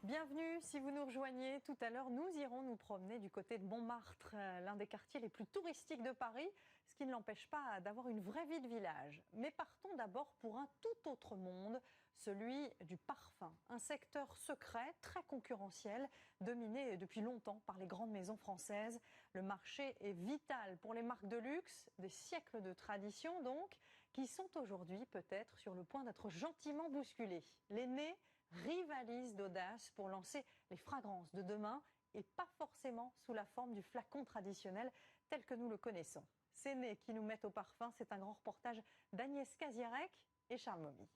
Bienvenue, si vous nous rejoignez, tout à l'heure nous irons nous promener du côté de Montmartre, l'un des quartiers les plus touristiques de Paris, ce qui ne l'empêche pas d'avoir une vraie vie de village. Mais partons d'abord pour un tout autre monde, celui du parfum, un secteur secret, très concurrentiel, dominé depuis longtemps par les grandes maisons françaises. Le marché est vital pour les marques de luxe, des siècles de tradition donc, qui sont aujourd'hui peut-être sur le point d'être gentiment bousculés. Les nez rivalisent d'audace pour lancer les fragrances de demain et pas forcément sous la forme du flacon traditionnel tel que nous le connaissons. Ces nez qui nous mettent au parfum, c'est un grand reportage d'Agnès Kaziarek et Charles Momy.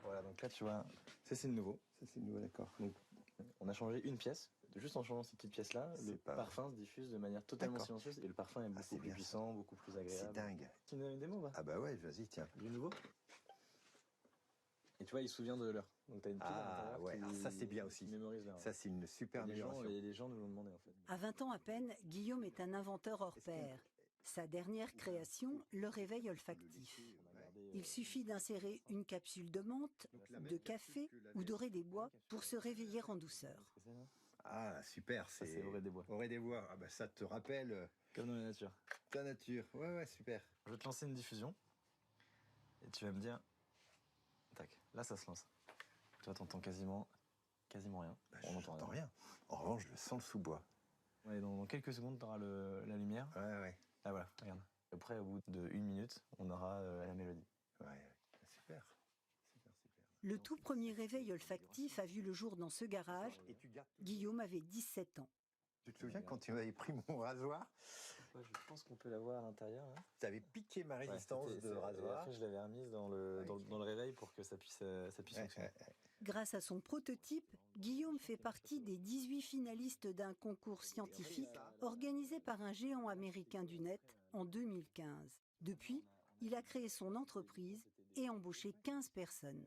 Voilà, donc là tu vois, ça c'est le nouveau. Ça c'est le nouveau, d'accord. Donc on a changé une pièce. Juste en changeant cette petite pièce-là, le parfum se diffuse de manière totalement silencieuse et le parfum est beaucoup plus puissant, beaucoup plus agréable. C'est dingue. Tu me donnes une démo, va? Ah bah ouais, vas-y, tiens. Du nouveau. Et tu vois, il se souvient de l'heure. Donc t'as une pile à l'intérieur qui ça c'est bien aussi. Mémorise l'heure. Ça c'est une super amélioration. Les gens nous l'ont demandé en fait. À 20 ans à peine, Guillaume est un inventeur hors pair. Sa dernière création, le réveil olfactif. Il suffit d'insérer une capsule de menthe, de café ou d'orée des bois pour se réveiller en douceur. Ah super, c'est Orée des bois. Orée des bois, ah bah ça te rappelle... Comme dans la nature. Ta nature, ouais super. Je vais te lancer une diffusion et tu vas me dire... Tac, là ça se lance. Toi t'entends quasiment rien. Bah, on n'entend rien. En revanche, je sens le sous-bois. Ouais, dans quelques secondes t'auras la lumière. Ouais. Ah voilà, regarde. Après, au bout de 1 minute, on aura la mélodie. Ouais, super. Le tout premier réveil olfactif a vu le jour dans ce garage. Guillaume avait 17 ans. Tu te souviens quand tu m'avais pris mon rasoir? Ouais, je pense qu'on peut la voir à l'intérieur. Tu avais piqué ma résistance de rasoir. Après, je l'avais remise dans le réveil pour que ça puisse fonctionner. Grâce à son prototype, Guillaume fait partie des 18 finalistes d'un concours scientifique organisé par un géant américain du net en 2015. Depuis, il a créé son entreprise et embauché 15 personnes.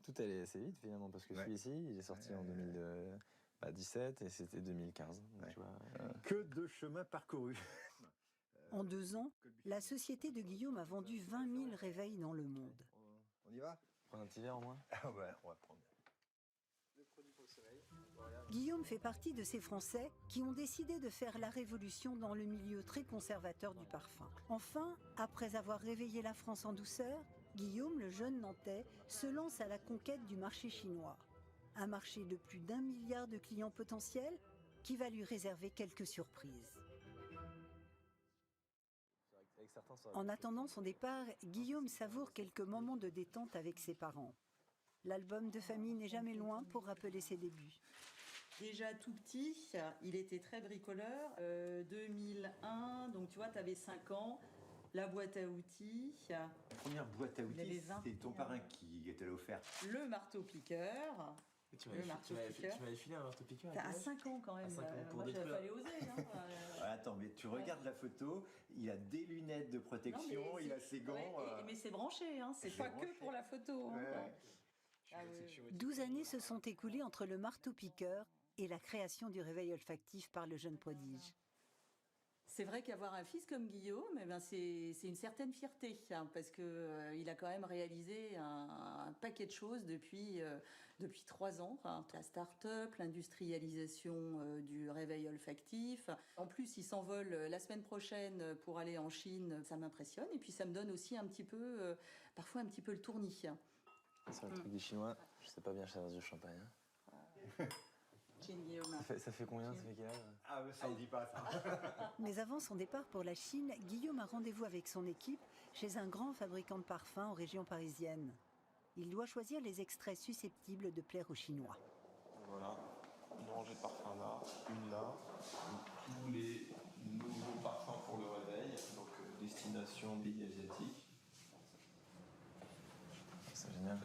Tout allait assez vite finalement, parce que celui-ci, il est sorti en 2017 et c'était 2015. Donc, tu vois, Que de chemin parcouru. En 2 ans, la société de Guillaume a vendu 20 000 réveils dans le monde. On y va? Prends un petit verre au moins. Ah ouais, on va prendre. Guillaume fait partie de ces Français qui ont décidé de faire la révolution dans le milieu très conservateur du parfum. Enfin, après avoir réveillé la France en douceur, Guillaume, le jeune Nantais, se lance à la conquête du marché chinois. Un marché de plus d'1 milliard de clients potentiels qui va lui réserver quelques surprises. En attendant son départ, Guillaume savoure quelques moments de détente avec ses parents. L'album de famille n'est jamais loin pour rappeler ses débuts. Déjà tout petit, il était très bricoleur. 2001, donc tu vois, tu avais 5 ans. La boîte à outils. La première boîte à outils, c'était ton parrain 21. qui te l'a offert. Le marteau-piqueur. Tu m'avais filé un marteau-piqueur. À 5 ans quand même. À 5 ans, pour moi, il détruire. fallait oser. Hein. Attends, mais tu regardes la photo, il a des lunettes de protection, il a ses gants. Ouais, mais c'est branché, hein. C'est pas que pour la photo. Hein. 12 années se sont écoulées entre le marteau-piqueur et la création du réveil olfactif par le jeune prodige. C'est vrai qu'avoir un fils comme Guillaume, eh ben c'est une certaine fierté, hein, parce que il a quand même réalisé un paquet de choses depuis 3 ans. Hein. La start-up, l'industrialisation du réveil olfactif. En plus, il s'envole la semaine prochaine pour aller en Chine. Ça m'impressionne et puis ça me donne aussi un petit peu, parfois un petit peu le tournis. C'est un truc des Chinois, je sais pas bien servir du champagne. Hein. Ça fait combien? Ça fait quel âge? Ah, mais ça on dit pas ça. Mais avant son départ pour la Chine, Guillaume a rendez-vous avec son équipe chez un grand fabricant de parfums en région parisienne. Il doit choisir les extraits susceptibles de plaire aux Chinois. Voilà, une rangée de parfums là, une là. Tous les nouveaux parfums pour le réveil, donc destination pays asiatiques. C'est génial.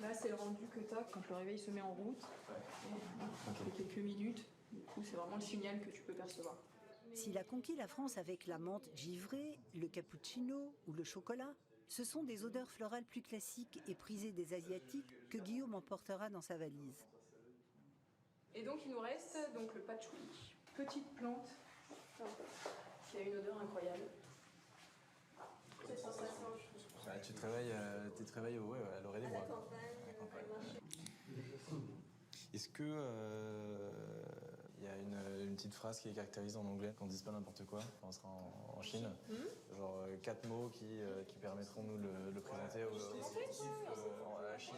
Là, c'est le rendu que tu as quand le réveil se met en route. Et quelques minutes. Du coup, c'est vraiment le signal que tu peux percevoir. S'il a conquis la France avec la menthe givrée, le cappuccino ou le chocolat, ce sont des odeurs florales plus classiques et prisées des Asiatiques que Guillaume emportera dans sa valise. Et donc, il nous reste donc, le patchouli. Petite plante qui a une odeur incroyable. Cette sensation, Tu te réveilles, t'es réveille à l'orée des bois. À la campagne. Est-ce que y a une petite phrase qui est caractérise en anglais, qu'on ne dise pas n'importe quoi quand on sera en Chine? Genre 4 mots qui permettront nous de le présenter à la Chine.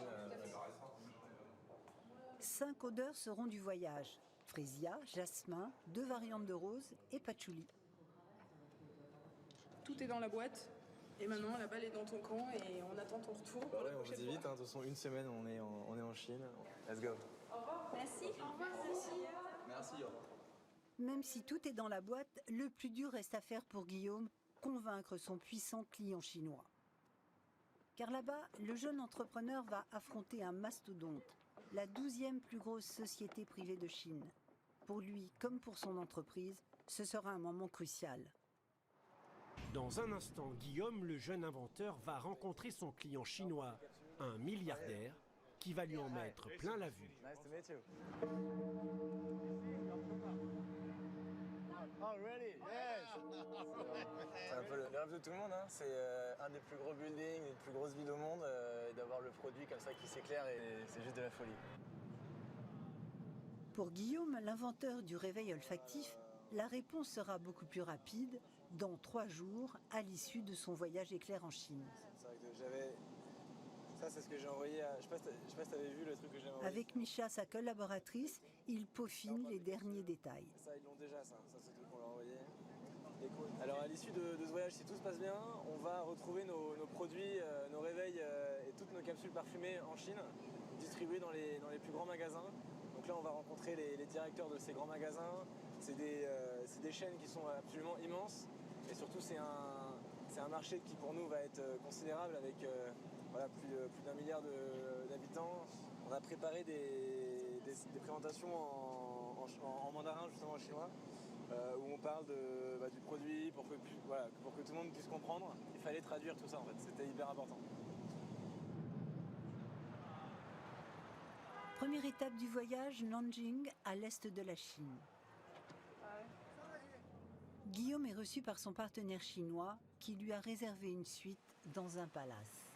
5 odeurs seront du voyage. Frésia, jasmin, 2 variantes de rose et patchouli. Tout est dans la boîte. Et maintenant, la balle est dans ton camp et on attend ton retour. Bah ouais, on vous dit vite, hein, de toute façon, une semaine, on est en Chine. Let's go. Au revoir. Merci. Au revoir, merci. Merci, au revoir. Même si tout est dans la boîte, le plus dur reste à faire pour Guillaume, convaincre son puissant client chinois. Car là-bas, le jeune entrepreneur va affronter un mastodonte, la 12e plus grosse société privée de Chine. Pour lui, comme pour son entreprise, ce sera un moment crucial. Dans un instant, Guillaume, le jeune inventeur, va rencontrer son client chinois, un milliardaire, qui va lui en mettre plein la vue. Nice to meet you. C'est un peu le rêve de tout le monde, hein. C'est un des plus gros buildings, une des plus grosses villes au monde, et d'avoir le produit comme ça qui s'éclaire, et c'est juste de la folie. Pour Guillaume, l'inventeur du réveil olfactif, la réponse sera beaucoup plus rapide, dans 3 jours, à l'issue de son voyage éclair en Chine. C'est vrai que j'avais... Ça, c'est ce que j'ai envoyé à... Je sais pas si t'avais vu le truc que j'ai envoyé. Avec Misha, sa collaboratrice, il peaufine les derniers détails. Ça, ils l'ont déjà, ça c'est le truc qu'on leur a envoyé. Alors, à l'issue de ce voyage, si tout se passe bien, on va retrouver nos produits, nos réveils et toutes nos capsules parfumées en Chine, distribuées dans les plus grands magasins. Donc là, on va rencontrer les directeurs de ces grands magasins. C'est des chaînes qui sont absolument immenses. Et surtout, c'est un marché qui, pour nous, va être considérable avec plus d'1 milliard d'habitants. On a préparé des présentations en mandarin, justement en chinois, où on parle du produit pour que tout le monde puisse comprendre. Il fallait traduire tout ça, en fait. C'était hyper important. Première étape du voyage, Nanjing, à l'est de la Chine. Guillaume est reçu par son partenaire chinois qui lui a réservé une suite dans un palace.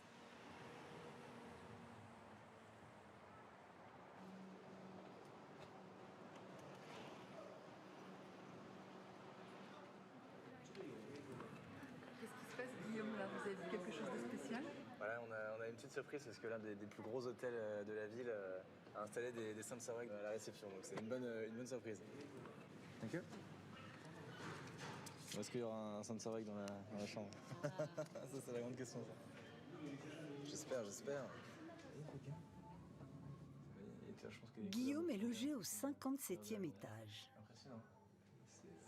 Qu'est-ce qui se passe, Guillaume, là? Vous avez vu quelque chose de spécial? Voilà, on a une petite surprise parce que l'un des plus gros hôtels de la ville a installé des Samsara à la réception. Donc c'est une bonne surprise. Thank you. Est-ce qu'il y aura un Samsara dans la chambre? Ça, c'est la grande question. J'espère. Guillaume est logé au 57e étage. Impressionnant.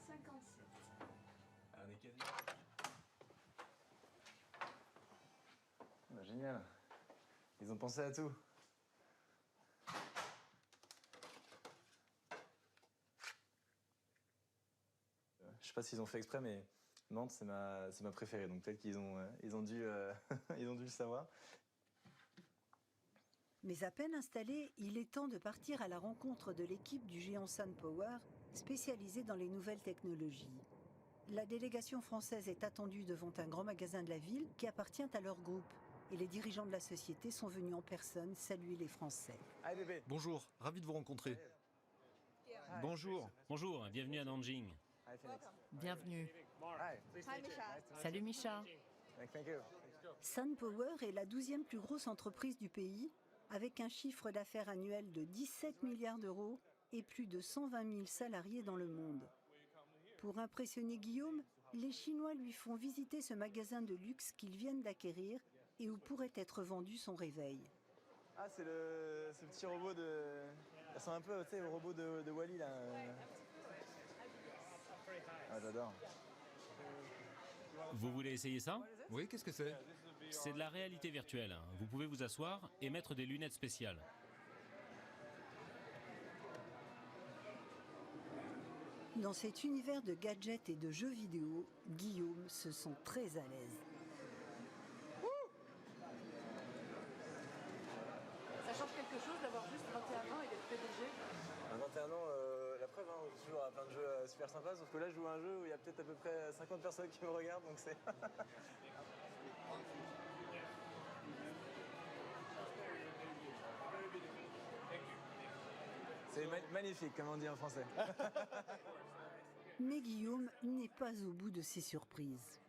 57. On est quasi... Génial. Ils ont pensé à tout. Je sais pas s'ils ont fait exprès, mais Nantes, c'est ma préférée. Donc peut-être qu'ils ont dû le savoir. Mais à peine installé, il est temps de partir à la rencontre de l'équipe du géant SunPower, spécialisée dans les nouvelles technologies. La délégation française est attendue devant un grand magasin de la ville qui appartient à leur groupe. Et les dirigeants de la société sont venus en personne saluer les Français. Allez bébé. Bonjour, ravi de vous rencontrer. Bonjour. Bonjour, bienvenue à Nanjing. Hi, Phoenix. Bienvenue. Hi. Salut Misha. Thank you. SunPower est la 12e plus grosse entreprise du pays, avec un chiffre d'affaires annuel de 17 milliards d'euros et plus de 120 000 salariés dans le monde. Pour impressionner Guillaume, les Chinois lui font visiter ce magasin de luxe qu'ils viennent d'acquérir et où pourrait être vendu son réveil. Ah, c'est ce petit robot de... Ça ressemble un peu, tu sais, au robot de Wall-E, là. Ah, j'adore. Vous voulez essayer ça? Oui, qu'est-ce que c'est? C'est de la réalité virtuelle. Vous pouvez vous asseoir et mettre des lunettes spéciales. Dans cet univers de gadgets et de jeux vidéo, Guillaume se sent très à l'aise. Ça change quelque chose d'avoir juste 21 ans et d'être PDG? À 21 ans, la preuve, hein, on joue toujours à plein de jeux super sympas, sauf que là, je joue à un jeu où il y a peut-être à peu près 50 personnes qui me regardent, donc c'est... C'est magnifique, comme on dit en français. Mais Guillaume n'est pas au bout de ses surprises.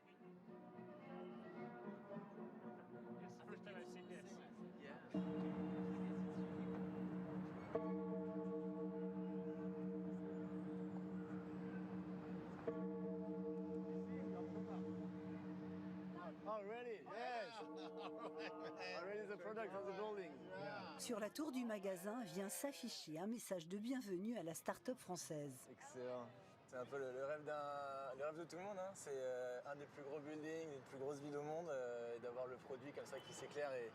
Sur la tour du magasin vient s'afficher un message de bienvenue à la start-up française. Excellent. C'est un peu le rêve de tout le monde. Hein. C'est un des plus gros buildings, une des plus grosses villes au monde. Et d'avoir le produit comme ça qui s'éclaire et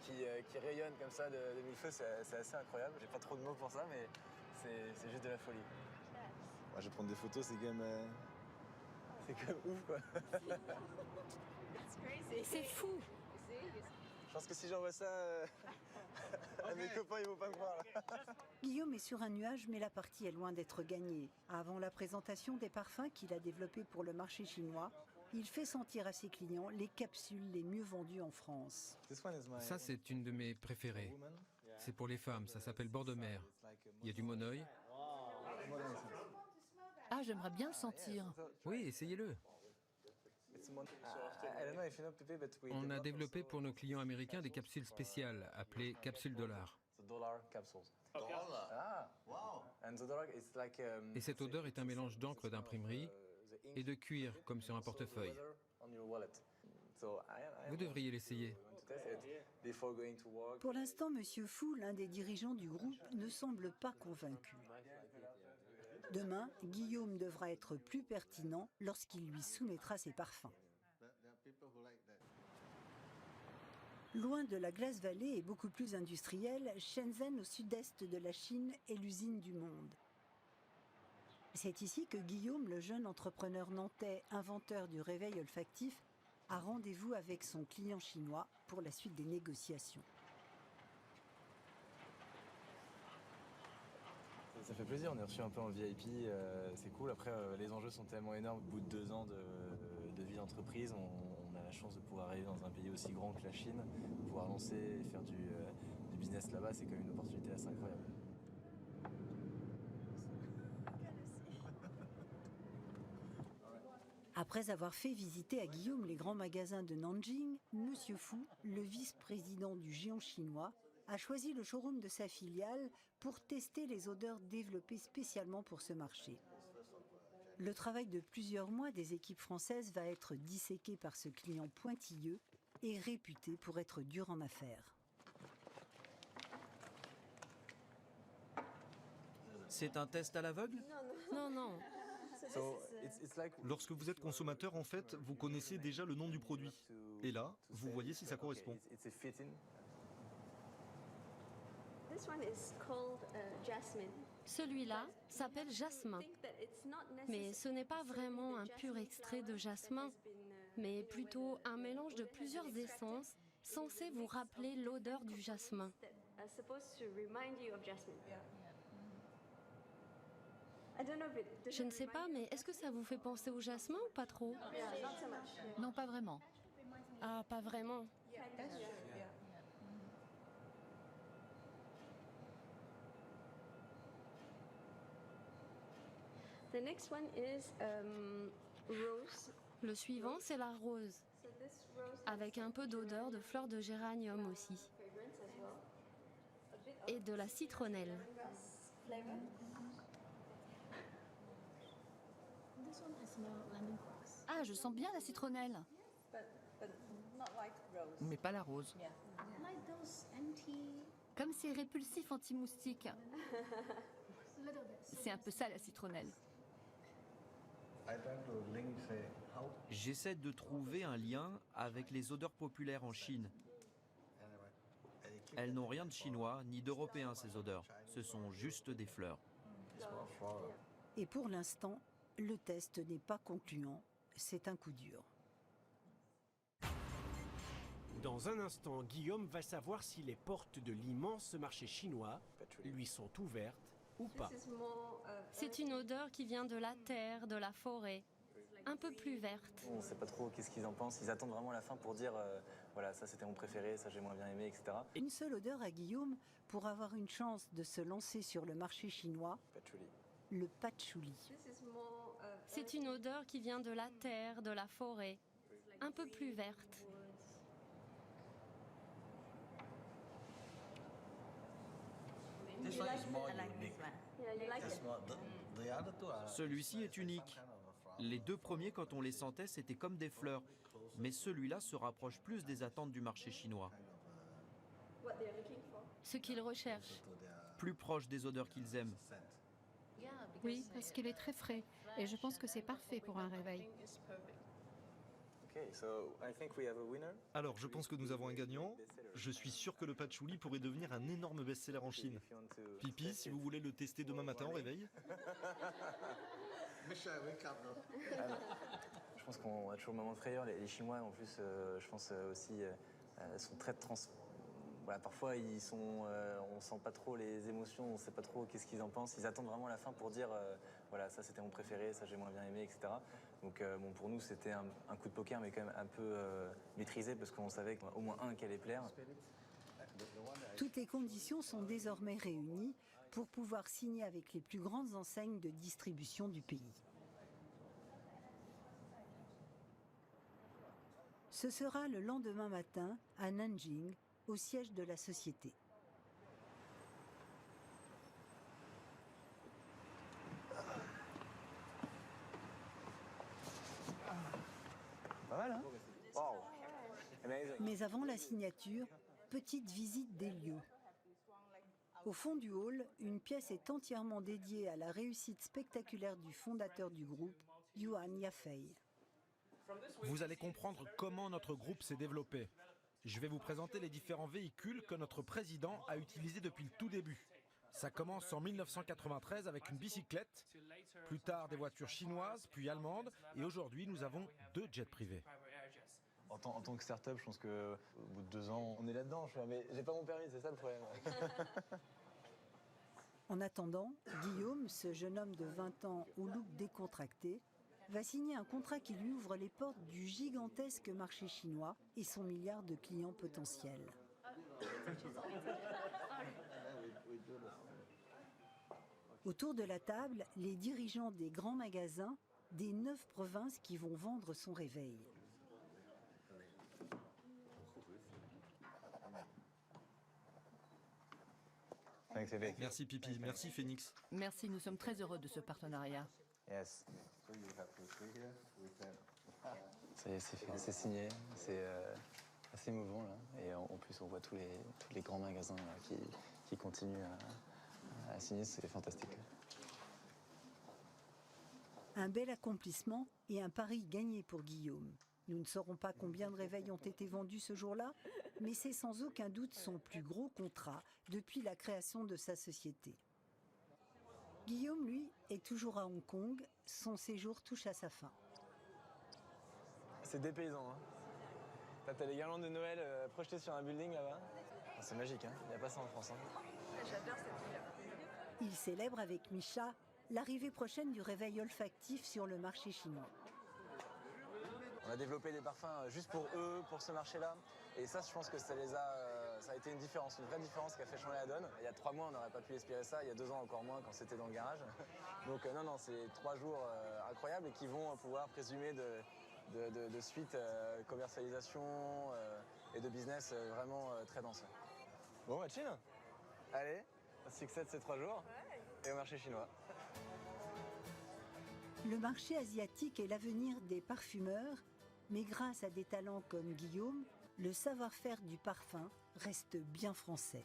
qui rayonne comme ça de mille feux, c'est assez incroyable. J'ai pas trop de mots pour ça, mais c'est juste de la folie. Moi, je vais prendre des photos, c'est quand même ouf, quoi. C'est fou. Je pense que si j'envoie ça à mes copains, ils vont pas me croire. Là. Guillaume est sur un nuage, mais la partie est loin d'être gagnée. Avant la présentation des parfums qu'il a développés pour le marché chinois, il fait sentir à ses clients les capsules les mieux vendues en France. Ça, c'est une de mes préférées. C'est pour les femmes, ça s'appelle bord de mer. Il y a du monoeil. Ah, j'aimerais bien le sentir. Oui, essayez-le. On a développé pour nos clients américains des capsules spéciales appelées capsules dollars. Et cette odeur est un mélange d'encre d'imprimerie et de cuir, comme sur un portefeuille. Vous devriez l'essayer. Pour l'instant, Monsieur Fu, l'un des dirigeants du groupe, ne semble pas convaincu. Demain, Guillaume devra être plus pertinent lorsqu'il lui soumettra ses parfums. Loin de la Glace Valley et beaucoup plus industrielle, Shenzhen, au sud-est de la Chine, est l'usine du monde. C'est ici que Guillaume, le jeune entrepreneur nantais, inventeur du réveil olfactif, a rendez-vous avec son client chinois pour la suite des négociations. Ça fait plaisir, on est reçu un peu en VIP, c'est cool. Après, les enjeux sont tellement énormes. Au bout de 2 ans de vie d'entreprise, on a la chance de pouvoir arriver dans un pays aussi grand que la Chine, pouvoir lancer et faire du business là-bas, c'est quand même une opportunité assez incroyable. Après avoir fait visiter à Guillaume les grands magasins de Nanjing, Monsieur Fu, le vice-président du géant chinois, a choisi le showroom de sa filiale pour tester les odeurs développées spécialement pour ce marché. Le travail de plusieurs mois des équipes françaises va être disséqué par ce client pointilleux et réputé pour être dur en affaires. C'est un test à l'aveugle ? Non, non. Lorsque vous êtes consommateur, en fait, vous connaissez déjà le nom du produit. Et là, vous voyez si ça correspond. Celui-là s'appelle jasmin. Mais ce n'est pas vraiment un pur extrait de jasmin, mais plutôt un mélange de plusieurs essences censé vous rappeler l'odeur du jasmin. Je ne sais pas, mais est-ce que ça vous fait penser au jasmin ou pas trop? Non, pas vraiment. Ah, pas vraiment. Le suivant, c'est la rose, avec un peu d'odeur de fleurs de géranium aussi, et de la citronnelle. Ah, je sens bien la citronnelle. Mais pas la rose. Comme c'est répulsif anti-moustique. C'est un peu ça la citronnelle. J'essaie de trouver un lien avec les odeurs populaires en Chine. Elles n'ont rien de chinois ni d'européen, ces odeurs. Ce sont juste des fleurs. Et pour l'instant, le test n'est pas concluant. C'est un coup dur. Dans un instant, Guillaume va savoir si les portes de l'immense marché chinois lui sont ouvertes ou pas. C'est une odeur qui vient de la terre, de la forêt. un peu plus verte. On ne sait pas trop qu'est-ce qu'ils en pensent. Ils attendent vraiment la fin pour dire voilà, ça c'était mon préféré, ça j'ai moins bien aimé, etc. Une seule odeur à Guillaume pour avoir une chance de se lancer sur le marché chinois, Patchouli. le patchouli. C'est une odeur qui vient de la terre, de la forêt, un peu plus verte. Celui-ci est unique. Les deux premiers, quand on les sentait, c'était comme des fleurs. Mais celui-là se rapproche plus des attentes du marché chinois. Ce qu'ils recherchent. Plus proche des odeurs qu'ils aiment. Oui, parce qu'il est très frais. Et je pense que c'est parfait pour un réveil. Alors, je pense que nous avons un gagnant. Je suis sûr que le patchouli pourrait devenir un énorme best-seller en Chine. Pipi, si vous voulez le tester demain matin au réveil. Je pense qu'on a toujours le moment de frayeur. Les Chinois, en plus, je pense aussi, sont très Voilà, parfois, on sent pas trop les émotions, on sait pas trop qu'est-ce qu'ils en pensent. Ils attendent vraiment la fin pour dire voilà, ça c'était mon préféré, ça j'ai moins bien aimé, etc. Donc bon, pour nous, c'était un coup de poker, mais quand même un peu maîtrisé, parce qu'on savait qu'au moins un qui allait plaire. Toutes les conditions sont désormais réunies pour pouvoir signer avec les plus grandes enseignes de distribution du pays. Ce sera le lendemain matin à Nanjing, au siège de la société. Pas mal, hein? Wow. Mais avant la signature, petite visite des lieux. Au fond du hall, une pièce est entièrement dédiée à la réussite spectaculaire du fondateur du groupe, Yuan Yafei. Vous allez comprendre comment notre groupe s'est développé. Je vais vous présenter les différents véhicules que notre président a utilisés depuis le tout début. Ça commence en 1993 avec une bicyclette, plus tard des voitures chinoises, puis allemandes, et aujourd'hui nous avons 2 jets privés. En tant que start-up, je pense qu'au bout de 2 ans, on est là-dedans. Mais j'ai pas mon permis, c'est ça le problème. En attendant, Guillaume, ce jeune homme de 20 ans au look décontracté, va signer un contrat qui lui ouvre les portes du gigantesque marché chinois et son milliard de clients potentiels. Autour de la table, les dirigeants des grands magasins des 9 provinces qui vont vendre son réveil. Merci Pipi, merci Phoenix. Merci, nous sommes très heureux de ce partenariat. Yes. Ça y est, c'est fait, c'est signé, c'est assez émouvant là. Et en plus, on voit tous les grands magasins là, qui continuent à signer, c'est fantastique. Un bel accomplissement et un pari gagné pour Guillaume. Nous ne saurons pas combien de réveils ont été vendus ce jour-là, mais c'est sans aucun doute son plus gros contrat depuis la création de sa société. Guillaume, lui, est toujours à Hong Kong. Son séjour touche à sa fin. C'est dépaysant. Hein. T'as les guirlandes de Noël projetées sur un building là-bas. C'est magique, hein. Il n'y a pas ça en France. Hein. J'adore cette ville. Il célèbre avec Misha l'arrivée prochaine du réveil olfactif sur le marché chinois. On a développé des parfums juste pour eux, pour ce marché-là. Et ça, je pense que ça a été une différence, une vraie différence qui a fait changer la donne. Il y a 3 mois, on n'aurait pas pu espérer ça. Il y a 2 ans, encore moins, quand c'était dans le garage. Donc non, c'est 3 jours incroyables et qui vont pouvoir présumer de suite commercialisation et de business vraiment très dense. Bon, bah, Chine. Allez, succès de ces 3 jours et au marché chinois. Le marché asiatique est l'avenir des parfumeurs, mais grâce à des talents comme Guillaume, le savoir-faire du parfum reste bien français.